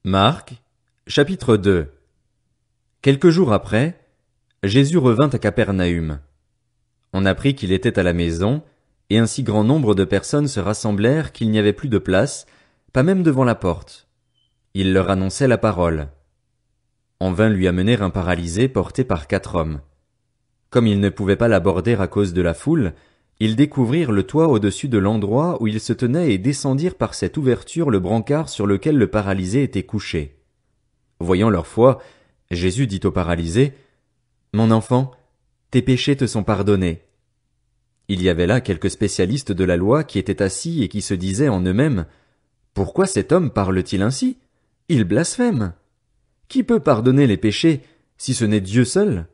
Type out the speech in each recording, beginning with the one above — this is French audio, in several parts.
Marc, chapitre 2. Quelques jours après, Jésus revint à Capernaüm. On apprit qu'il était à la maison, et un si grand nombre de personnes se rassemblèrent qu'il n'y avait plus de place, pas même devant la porte. Il leur annonçait la parole. On vint lui amener un paralysé porté par 4 hommes. Comme ils ne pouvaient pas l'aborder à cause de la foule, ils découvrirent le toit au-dessus de l'endroit où il se tenait et descendirent par cette ouverture le brancard sur lequel le paralysé était couché. Voyant leur foi, Jésus dit au paralysé, « Mon enfant, tes péchés te sont pardonnés. » Il y avait là quelques spécialistes de la loi qui étaient assis et qui se disaient en eux-mêmes, « Pourquoi cet homme parle-t-il ainsi? Il blasphème. Qui peut pardonner les péchés, si ce n'est Dieu seul? »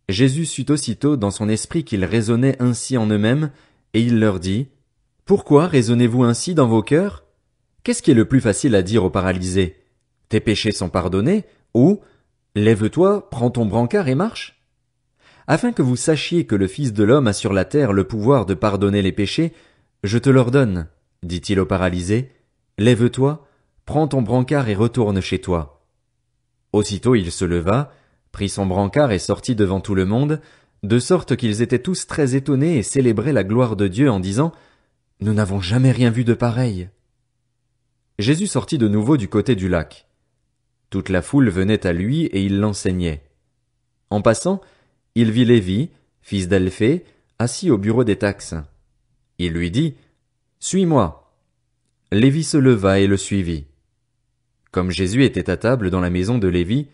Jésus sut aussitôt dans son esprit qu'ils raisonnaient ainsi en eux-mêmes, et il leur dit, « Pourquoi raisonnez-vous ainsi dans vos cœurs? Qu'est-ce qui est le plus facile à dire au paralysé? Tes péchés sont pardonnés, ou lève-toi, prends ton brancard et marche? Afin que vous sachiez que le Fils de l'homme a sur la terre le pouvoir de pardonner les péchés, je te l'ordonne, dit-il au paralysé, lève-toi, prends ton brancard et retourne chez toi. Aussitôt il se leva, prit son brancard et sortit devant tout le monde, de sorte qu'ils étaient tous très étonnés et célébraient la gloire de Dieu en disant, Nous n'avons jamais rien vu de pareil. Jésus sortit de nouveau du côté du lac. Toute la foule venait à lui et il l'enseignait. En passant, il vit Lévi, fils d'Alphée, assis au bureau des taxes. Il lui dit, Suis-moi. Lévi se leva et le suivit. Comme Jésus était à table dans la maison de Lévi,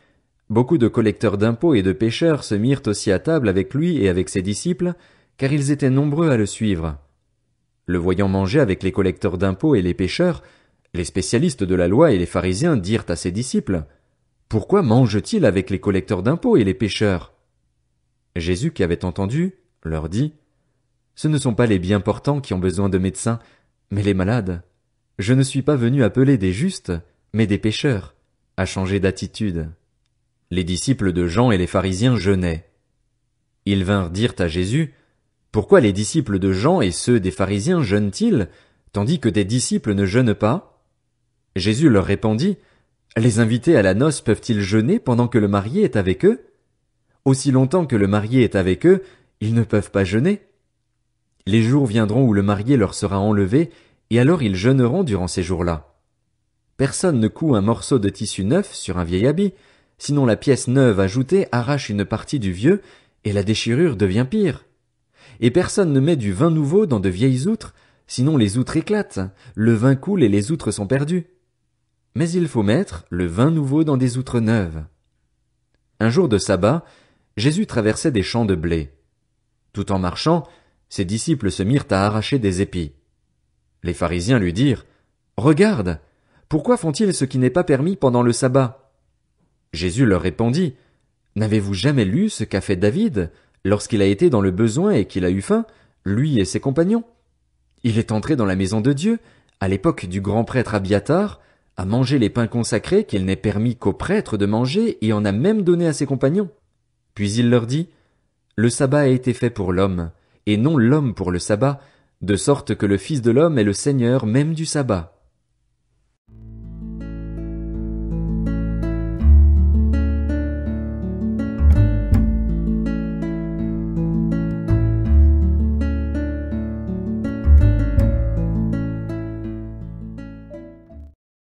beaucoup de collecteurs d'impôts et de pécheurs se mirent aussi à table avec lui et avec ses disciples, car ils étaient nombreux à le suivre. Le voyant manger avec les collecteurs d'impôts et les pécheurs, les spécialistes de la loi et les pharisiens dirent à ses disciples, « Pourquoi mange-t-il avec les collecteurs d'impôts et les pécheurs ?» Jésus, qui avait entendu, leur dit, « Ce ne sont pas les bien portants qui ont besoin de médecins, mais les malades. Je ne suis pas venu appeler des justes, mais des pécheurs, à changer d'attitude. » Les disciples de Jean et les pharisiens jeûnaient. Ils vinrent dire à Jésus, « Pourquoi les disciples de Jean et ceux des pharisiens jeûnent-ils, tandis que tes disciples ne jeûnent pas? » Jésus leur répondit, « Les invités à la noce peuvent-ils jeûner pendant que le marié est avec eux? Aussi longtemps que le marié est avec eux, ils ne peuvent pas jeûner. Les jours viendront où le marié leur sera enlevé, et alors ils jeûneront durant ces jours-là. Personne ne coud un morceau de tissu neuf sur un vieil habit, sinon la pièce neuve ajoutée arrache une partie du vieux, et la déchirure devient pire. Et personne ne met du vin nouveau dans de vieilles outres, sinon les outres éclatent, le vin coule et les outres sont perdues. Mais il faut mettre le vin nouveau dans des outres neuves. » Un jour de sabbat, Jésus traversait des champs de blé. Tout en marchant, ses disciples se mirent à arracher des épis. Les pharisiens lui dirent, « Regarde, pourquoi font-ils ce qui n'est pas permis pendant le sabbat? » Jésus leur répondit, « N'avez-vous jamais lu ce qu'a fait David, lorsqu'il a été dans le besoin et qu'il a eu faim, lui et ses compagnons? Il est entré dans la maison de Dieu, à l'époque du grand prêtre Abiatar, a mangé les pains consacrés qu'il n'est permis qu'aux prêtres de manger et en a même donné à ses compagnons. Puis il leur dit, « Le sabbat a été fait pour l'homme, et non l'homme pour le sabbat, de sorte que le Fils de l'homme est le Seigneur même du sabbat. »